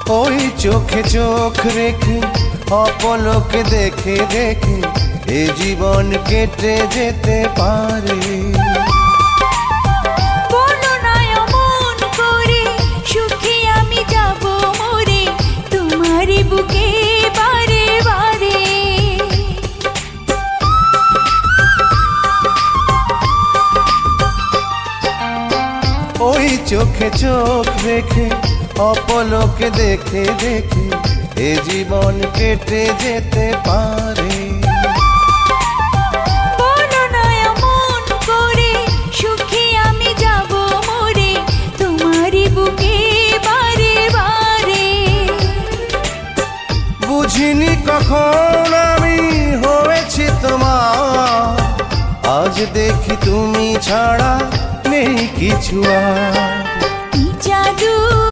ওই চোখে চোখ রেখে অপলকে দেখে দেখে এ জীবন কেটে যেতে পারে। বলো না অমন করে, সুখে আমি যাব মরে তোমারই বুকে বারে বারে। ওই চোখে চোখ রেখে অপলকে দেখে দেখে এ জীবন কেটে যেতে পারে। বলো না অমন করে, সুখে আমি যাব মরে তোমারই বুকে বারে বারে। বুঝিনি কখন আমি হয়েছি তোমার, আজ দেখি তুমি ছাড়া নেই কিছু আর। জাদু